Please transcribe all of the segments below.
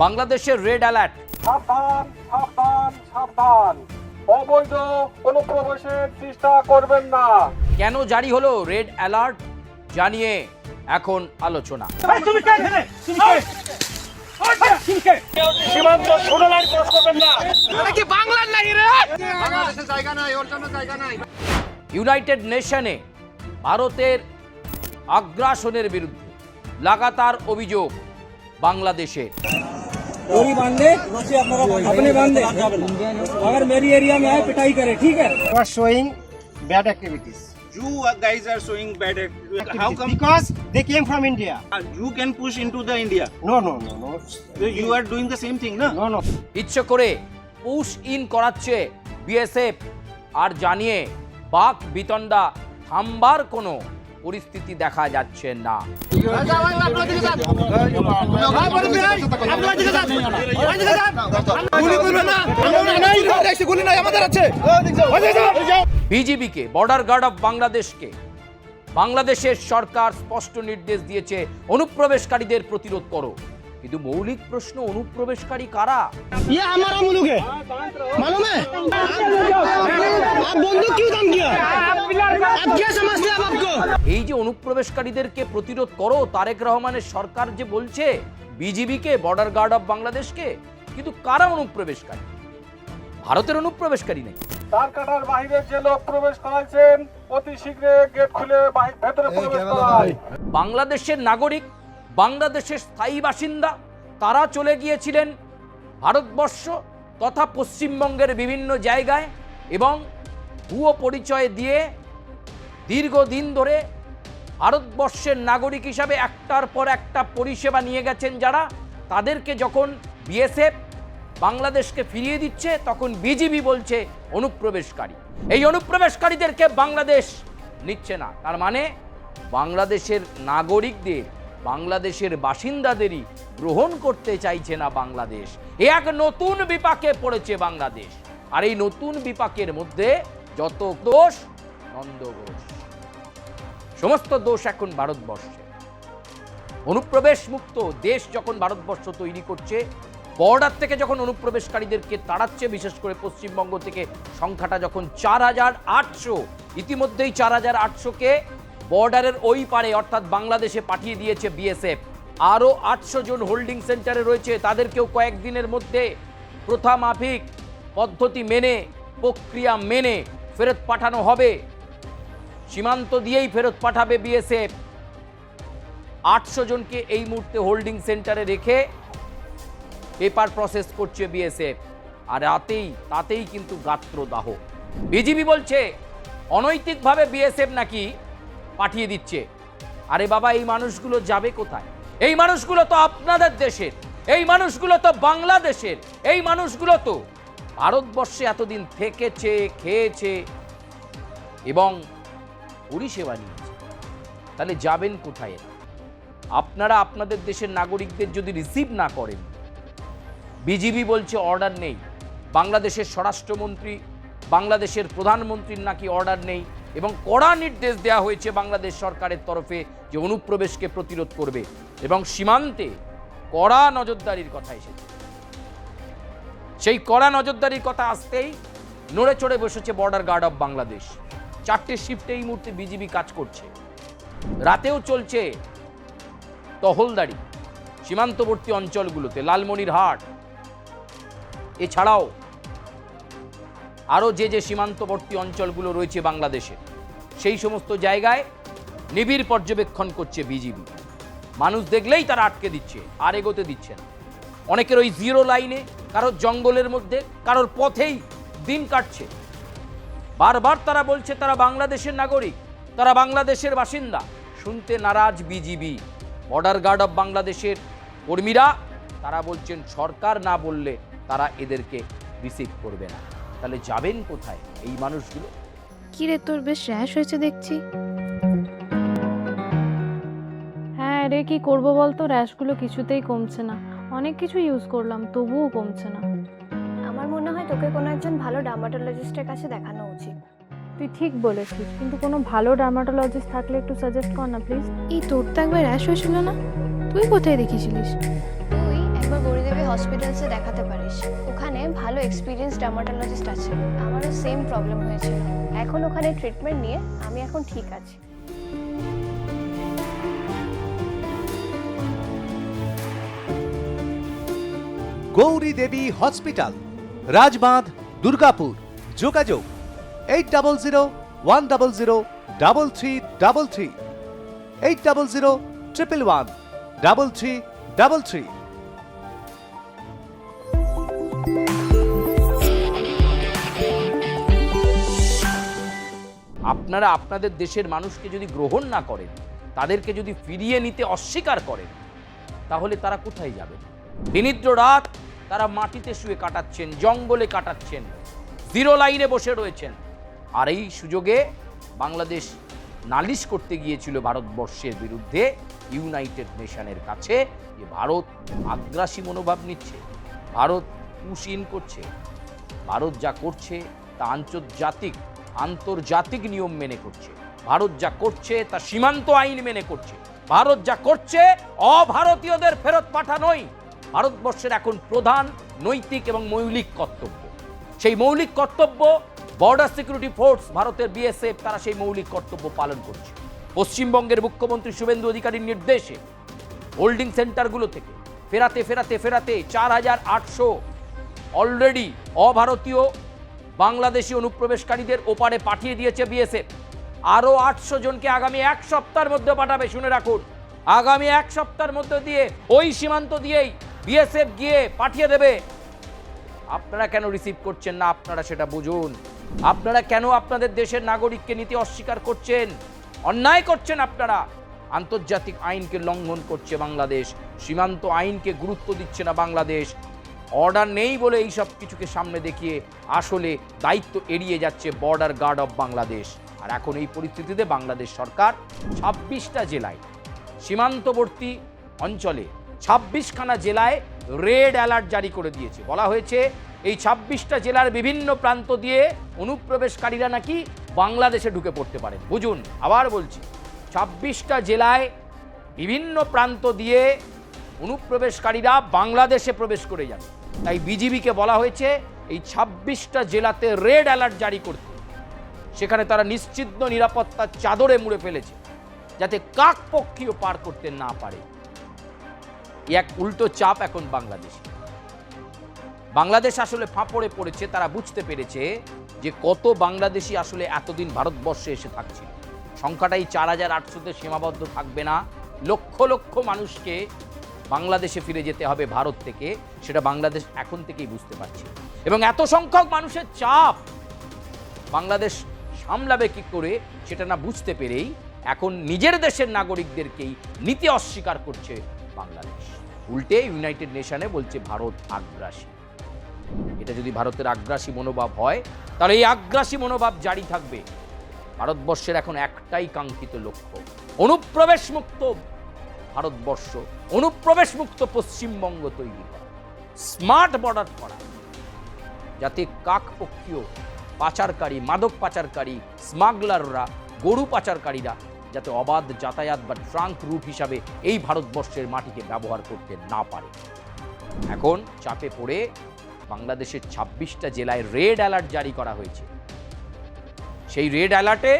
বাংলাদেশের red alert. সাবধান সাবধান সাবধান, অবৈধ অনুপ্রবেশের চেষ্টা করবেন না। কেন জারি হলো রেড অ্যালার্ট জানিয়ে এখন আলোচনা। সীমান্ত সোনালাইন ক্রস করবেন না। ইউনাইটেড নেশনে ভারতের আগ্রাসনের বিরুদ্ধে লাগাতার অভিযোগ বাংলাদেশের। गोली बांध दे, अपने बांध दे। अगर मेरी एरिया में आए पिटाई करे, ठीक है? You are showing bad activities. You guys are showing bad activity. How come Because they came from India. you can push into the India? No. So you are doing the same thing, na? No. ইচ্ছে করে push in করাচ্ছে BSF, আর জানিয়ে বাক বিতণ্ডা থামবার কোনো পরিস্থিতি দেখা যাচ্ছে না। বিজিবিকে, বর্ডার গার্ড অফ বাংলাদেশকে বাংলাদেশের সরকার স্পষ্ট নির্দেশ দিয়েছে অনুপ্রবেশকারীদের প্রতিরোধ করো। কিন্তু মৌলিক প্রশ্ন, অনুপ্রবেশকারী কারা? ये हमारा मुल्क है, मालूम है? आप बंदूक क्यों दम किया? आप क्या समझते हैं आपको? এই যে অনুপ্রবেশকারীদেরকে প্রতিরোধ করো, তারেক রহমানের সরকার যে বলছে বিজিবিকে, বর্ডার গার্ড অফ বাংলাদেশকে, কিন্তু কারা অনুপ্রবেশকারী? ভারতের অনুপ্রবেশকারী নেই। তার কাটার বাইরে যে লোক প্রবেশ করাইছেন অতি শীঘ্রই গেট খুলে ভেতরে প্রবেশ করায়। বাংলাদেশের নাগরিক, বাংলাদেশের স্থায়ী বাসিন্দা, তারা চলে গিয়েছিলেন ভারতবর্ষ তথা পশ্চিমবঙ্গের বিভিন্ন জায়গায় এবং ভুয়ো পরিচয় দিয়ে দীর্ঘদিন ধরে ভারতবর্ষের নাগরিক হিসাবে একটার পর একটা পরিষেবা নিয়ে গেছেন যারা, তাদেরকে যখন বিএসএফ বাংলাদেশকে ফিরিয়ে দিচ্ছে তখন বিজিবি বলছে অনুপ্রবেশকারী। এই অনুপ্রবেশকারীদেরকে বাংলাদেশ নিচ্ছে না, তার মানে বাংলাদেশের নাগরিকদের, বাংলাদেশের বাসিন্দাদেরই গ্রহণ করতে চাইছে না বাংলাদেশ। এ এক নতুন বিপাকে পড়েছে বাংলাদেশ। আর এই নতুন বিপাকের মধ্যে যত দোষ, নন্দঘোষ, সমস্ত দোষ এখন ভারতবর্ষে। অনুপ্রবেশ মুক্ত দেশ যখন ভারতবর্ষ তৈরি করছে, বর্ডার থেকে যখন অনুপ্রবেশকারীদেরকে তাড়াচ্ছে, বিশেষ করে পশ্চিমবঙ্গ থেকে সংখ্যাটা যখন 4,800, ইতিমধ্যেই 4,800কে বর্ডারের ওই পারে অর্থাৎ বাংলাদেশে পাঠিয়ে দিয়েছে বিএসএফ। আরও 800 জন হোল্ডিং সেন্টারে রয়েছে, তাদেরকেও কয়েকদিনের মধ্যে প্রথা মাফিক পদ্ধতি মেনে, প্রক্রিয়া মেনে ফেরত পাঠানো হবে। সীমান্ত দিয়েই ফেরত পাঠাবে বিএসএফ। 800 জনকে এই মুহূর্তে হোল্ডিং সেন্টারে রেখে পেপার প্রসেস করছে বিএসএফ। আর তাতেই কিন্তু গাত্রদাহ। বিজিবি বলছে অনৈতিকভাবে বিএসএফ নাকি পাঠিয়ে দিচ্ছে। আরে বাবা, এই মানুষগুলো যাবে কোথায়? এই মানুষগুলো তো আপনাদের দেশের, এই মানুষগুলো তো বাংলাদেশের, এই মানুষগুলো তো ভারতবর্ষে এতদিন থেকেছে, খেয়েছে এবং পরিষেবা নিয়েছে। তাহলে যাবেন কোথায়? আপনারা আপনাদের দেশের নাগরিকদের যদি রিসিভ না করেন, বিজিবি বলছে অর্ডার নেই, বাংলাদেশের স্বরাষ্ট্রমন্ত্রী, বাংলাদেশের প্রধানমন্ত্রীর নাকি অর্ডার নেই এবং কড়া নির্দেশ দেওয়া হয়েছে বাংলাদেশ সরকারের তরফে যে অনুপ্রবেশকে প্রতিরোধ করবে এবং সীমান্তে কড়া নজরদারির কথা এসেছে। সেই কড়া নজরদারির কথা আসতেই নড়ে চড়ে বসেছে বর্ডার গার্ড অফ বাংলাদেশ। 4টে শিফটে এই মুহূর্তে বিজিবি কাজ করছে, রাতেও চলছে টহলদারি সীমান্তবর্তী অঞ্চলগুলোতে, লালমনিরহাট এছাড়াও আরও যে সীমান্তবর্তী অঞ্চলগুলো রয়েছে বাংলাদেশে, সেই সমস্ত জায়গায় নিবিড় পর্যবেক্ষণ করছে বিজিবি। মানুষ দেখলেই তারা আটকে দিচ্ছে, আর এগোতে দিচ্ছে না। অনেকের ওই জিরো লাইনে, কারোর জঙ্গলের মধ্যে, কারোর পথেই দিন কাটছে। বারবার তারা বলছে তারা বাংলাদেশের নাগরিক, তারা বাংলাদেশের বাসিন্দা। শুনতে নারাজ বিজিবি। বর্ডার গার্ড অফ বাংলাদেশের কর্মীরা তারা বলছেন সরকার না বললে তারা এদেরকে রিসিভ করবে না। তাহলে যাবেন কোথায় এই মানুষগুলো? কি রে, তোর বেশ র্যাশ হয়েছে দেখছি। হ্যাঁ রে, কি করবো বলতো, র্যাশগুলো কিছুতেই কমছে না। অনেক কিছু ইউজ করলাম তবুও কমছে না। আমার মনে হয় তোকে কোনো একজন ভালো ডার্মাটোলজিস্টের কাছে দেখানো উচিত। তুই ঠিক বলেছিস, কিন্তু কোনো ভালো ডার্মাটোলজিস্ট থাকলে একটু সাজেস্ট কর না প্লিজ। এই তোর তো একবার র্যাশ হয়েছিল না? তুই কোথায় দেখিয়েছিলিস? তুই একবার গরিদেবের গৌরী হসপিটালসে দেখাতে পারিস। ওখানে ভালো এক্সপিরিয়েন্স ডার্মাটোলজিস্ট আছে। আমারও সেম প্রবলেম হয়েছিল, এখন ওখানে ট্রিটমেন্ট নিয়ে আমি এখন ঠিক আছি। গৌরী দেবী হসপিটাল, রাজবাঁধ, দুর্গাপুর। যোগাযোগ 8001003333, 8001113333। আপনারা আপনাদের দেশের মানুষকে যদি গ্রহণ না করেন, তাদেরকে যদি ফিরিয়ে নিতে অস্বীকার করেন, তাহলে তারা কোথায় যাবে? দিনিদ্র রাত তারা মাটিতে শুয়ে কাটাচ্ছেন, জঙ্গলে কাটাচ্ছেন, জিরো লাইনে বসে রয়েছেন। আর এই সুযোগে বাংলাদেশ নালিশ করতে গিয়েছিল ভারতবর্ষের বিরুদ্ধে ইউনাইটেড নেশনের কাছে যে ভারত আগ্রাসী মনোভাব নিচ্ছে, ভারত পুশ ইন করছে। ভারত যা করছে তা আন্তর্জাতিক নিয়ম মেনে করছে। ভারত যা করছে তা সীমান্ত আইন মেনে করছে। ভারত যা করছে অভারতীয়দের ফেরত পাঠানোই ভারতবর্ষের এখন প্রধান নৈতিক এবং মৌলিক কর্তব্য। সেই মৌলিক কর্তব্য বর্ডার সিকিউরিটি ফোর্স, ভারতের বিএসএফ, তারা সেই মৌলিক কর্তব্য পালন করছে। পশ্চিমবঙ্গের মুখ্যমন্ত্রী শুভেন্দু অধিকারীর নির্দেশে হোল্ডিং সেন্টারগুলো থেকে ফেরাতে 4800 অলরেডি অভারতীয় বাংলাদেশি অনুপ্রবেশকারীদের ওপারে পাঠিয়ে দিয়েছে বিএসএফ। আরও 800 জনকে আগামী এক সপ্তাহের মধ্যে পাঠাবে। শুনে রাখুন, আগামী এক সপ্তাহের মধ্যে দিয়ে ওই সীমান্ত দিয়েই বিএসএফ গিয়ে পাঠিয়ে দেবে। আপনারা কেন রিসিভ করছেন না? আপনারা সেটা বুঝুন। আপনারা কেন আপনাদের দেশের নাগরিককে নিতে অস্বীকার করছেন? অন্যায় করছেন আপনারা। আন্তর্জাতিক আইনকে লঙ্ঘন করছে বাংলাদেশ, সীমান্ত আইনকে গুরুত্ব দিচ্ছে না বাংলাদেশ। অর্ডার নেই বলে এই সব কিছুকে সামনে দেখিয়ে আসলে দায়িত্ব এড়িয়ে যাচ্ছে বর্ডার গার্ড অফ বাংলাদেশ। আর এখন এই পরিস্থিতিতে বাংলাদেশ সরকার 26টা জেলায়, সীমান্তবর্তী অঞ্চলে 26খানা জেলায় রেড অ্যালার্ট জারি করে দিয়েছে। বলা হয়েছে এই 26টা জেলার বিভিন্ন প্রান্ত দিয়ে অনুপ্রবেশকারীরা নাকি বাংলাদেশে ঢুকে পড়তে পারেন। বুঝুন, আবার বলছি, 26টা জেলায় বিভিন্ন প্রান্ত দিয়ে অনুপ্রবেশকারীরা বাংলাদেশে প্রবেশ করে যাবে। তাই বিজিবিকে বলা হয়েছে এই 26টা জেলাতে রেড অ্যালার্ট জারি করতে। সেখানে তারা নিশ্চিহ্ন নিরাপত্তার চাদরে মুড়ে ফেলেছে, যাতে কাকপক্ষীও পার করতে না পারে। এক উল্টো চাপ এখন বাংলাদেশ আসলে ফাঁপড়ে পড়েছে। তারা বুঝতে পেরেছে যে কত বাংলাদেশি আসলে এতদিন ভারতবর্ষে এসে থাকছিল। সংখ্যাটাই 4800-তে সীমাবদ্ধ থাকবে না। লক্ষ লক্ষ মানুষকে বাংলাদেশে ফিরে যেতে হবে ভারত থেকে, সেটা বাংলাদেশ এখন থেকেই বুঝতে পারছে। এবং এত সংখ্যক মানুষের চাপ বাংলাদেশ সামলাবে কি করে সেটা না বুঝতে পেরেই এখন নিজের দেশের নাগরিকদেরকেই নিতে অস্বীকার করছে বাংলাদেশ। উল্টে ইউনাইটেড নেশনে বলছে ভারত আগ্রাসী। এটা যদি ভারতের আগ্রাসী মনোভাব হয়, তাহলে এই আগ্রাসী মনোভাব জারি থাকবে। ভারতবর্ষের এখন একটাই কাঙ্ক্ষিত লক্ষ্য, অনুপ্রবেশ মুক্ত ভারতবর্ষ, অনুপ্রবেশ মুক্ত পশ্চিমবঙ্গ তৈরি করা, স্মার্ট বর্ডার করা, যাতে কাকপক্ষীয় পাচারকারী, মাদক পাচারকারী, স্মাগলাররা, গরু পাচারকারীরা যাতে অবাধ যাতায়াত বা ট্রাঙ্ক রুট হিসাবে এই ভারতবর্ষের মাটিকে ব্যবহার করতে না পারে। এখন চাপে পড়ে বাংলাদেশের 26টা জেলায় রেড অ্যালার্ট জারি করা হয়েছে। সেই রেড অ্যালার্টে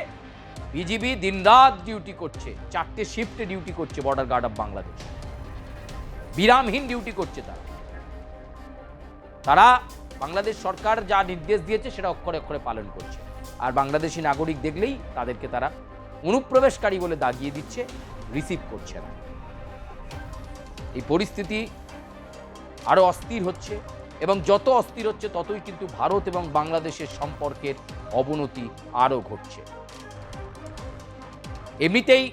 বিজিবি দিনরাত ডিউটি করছে, 4টে শিফটে ডিউটি করছে বর্ডার গার্ড অফ বাংলাদেশ। বিরামহীন ডিউটি করছে তারা বাংলাদেশ সরকার যা নির্দেশ দিয়েছে সেটা অক্ষরে অক্ষরে পালন করছে। আর বাংলাদেশি নাগরিক দেখলেই তাদেরকে তারা অনুপ্রবেশকারী বলে দাগিয়ে দিচ্ছে, রিসিভ করছে না। এই পরিস্থিতি আরো অস্থির হচ্ছে, এবং যত অস্থির হচ্ছে ততই কিন্তু ভারত এবং বাংলাদেশের সম্পর্কের অবনতি আরো ঘটছে। এমনিতেই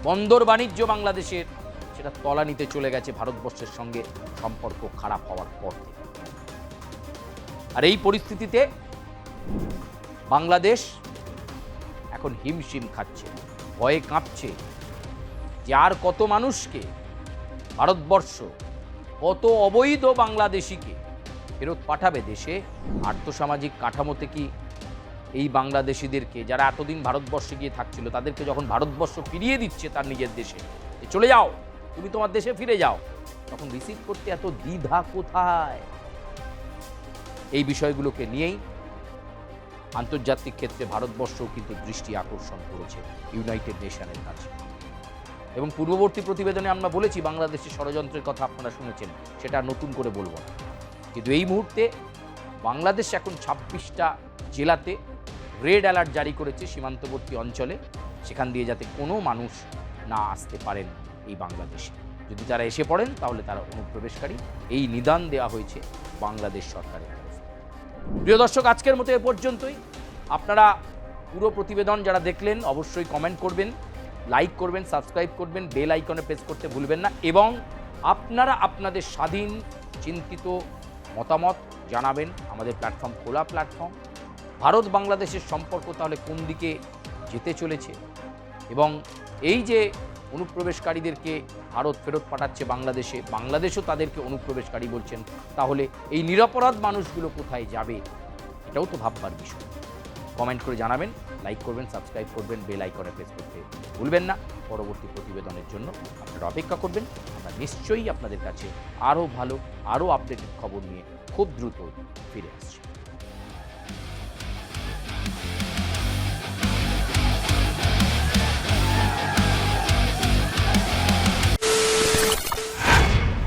বন্দর বাণিজ্য বাংলাদেশের সেটা তলানিতে চলে গেছে ভারতবর্ষের সঙ্গে সম্পর্ক খারাপ হওয়ার পর থেকে। আর এই পরিস্থিতিতে বাংলাদেশ এখন হিমশিম খাচ্ছে, ভয়ে কাঁপছে যে আর কত মানুষকে ভারতবর্ষ, কত অবৈধ বাংলাদেশিকে ফেরত পাঠাবে দেশে। আর্থসামাজিক কাঠামোতে কি এই বাংলাদেশিদেরকে, যারা এতদিন ভারতবর্ষে গিয়ে থাকছিল, তাদেরকে যখন ভারতবর্ষ ফিরিয়ে দিচ্ছে তার নিজের দেশে, চলে যাও, তুমি তোমার দেশে ফিরে যাও, তখন রিসিভ করতে এত দ্বিধা কোথায়? এই বিষয়গুলোকে নিয়েই আন্তর্জাতিক ক্ষেত্রে ভারতবর্ষও কিন্তু দৃষ্টি আকর্ষণ করেছে ইউনাইটেড নেশনের কাছে। এবং পূর্ববর্তী প্রতিবেদনে আমরা বলেছি বাংলাদেশের ষড়যন্ত্রের কথা আপনারা শুনেছেন, সেটা নতুন করে বলবো না। কিন্তু এই মুহূর্তে বাংলাদেশ এখন 26টা জেলাতে রেড অ্যালার্ট জারি করেছে সীমান্তবর্তী অঞ্চলে, সেখান দিয়ে যাতে কোনো মানুষ না আসতে পারেন এই বাংলাদেশে। যদি তারা এসে পড়েন তাহলে তারা অনুপ্রবেশকারী, এই নিদান দেওয়া হয়েছে বাংলাদেশ সরকারের তরফে। প্রিয় দর্শক, আজকের মতো এ পর্যন্তই। আপনারা পুরো প্রতিবেদন যারা দেখলেন অবশ্যই কমেন্ট করবেন, লাইক করবেন, সাবস্ক্রাইব করবেন, বেল আইকনে প্রেস করতে ভুলবেন না, এবং আপনারা আপনাদের স্বাধীন চিন্তিত মতামত জানাবেন। আমাদের প্ল্যাটফর্ম খোলা প্ল্যাটফর্ম। ভারত বাংলাদেশের সম্পর্ক তাহলে কোন দিকে যেতে চলেছে, এবং এই যে অনুপ্রবেশকারীদেরকে ভারত ফেরত পাঠাচ্ছে বাংলাদেশে, বাংলাদেশও তাদেরকে অনুপ্রবেশকারী বলছেন, তাহলে এই নিরপরাধ মানুষগুলো কোথায় যাবে, এটাও তো ভাববার বিষয়। কমেন্ট করে জানাবেন, লাইক করবেন, সাবস্ক্রাইব করবেন, বেল আইকনে প্রেস করতে ভুলবেন না। পরবর্তী প্রতিবেদনের জন্য আপনারা অপেক্ষা করবেন। আমরা নিশ্চয়ই আপনাদের কাছে আরও ভালো, আরও আপডেটেড খবর নিয়ে খুব দ্রুত ফিরে আসছি।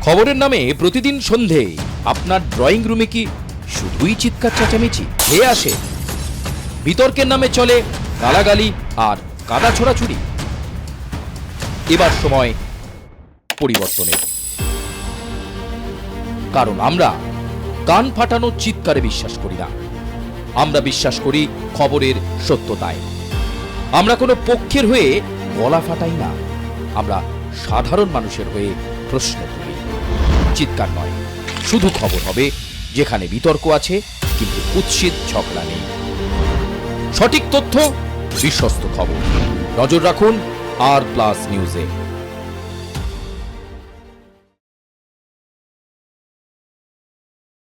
খবরের নামে প্রতিদিন সন্ধে আপনার ড্রয়িং রুমে কি শুধুই চিৎকার চেঁচামেচি হয়ে আসে? বিতর্কের নামে চলে গালাগালি আর কাদা ছোড়াছুড়ি? এবার সময় পরিবর্তনের, কারণ আমরা কান ফাটানো চিৎকারে বিশ্বাস করি না। আমরা বিশ্বাস করি খবরের সত্যতায়। আমরা কোনো পক্ষের হয়ে গলা ফাটাই না, আমরা সাধারণ মানুষের হয়ে প্রশ্ন তুলি। চিৎকার নয়, শুধু খবর হবে যেখানে বিতর্ক আছে কিন্তু কুৎসিত ঝগড়া নেই। সঠিক তথ্য, বিশ্বস্ত খবর। নজর রাখুন আর প্লাস নিউজে।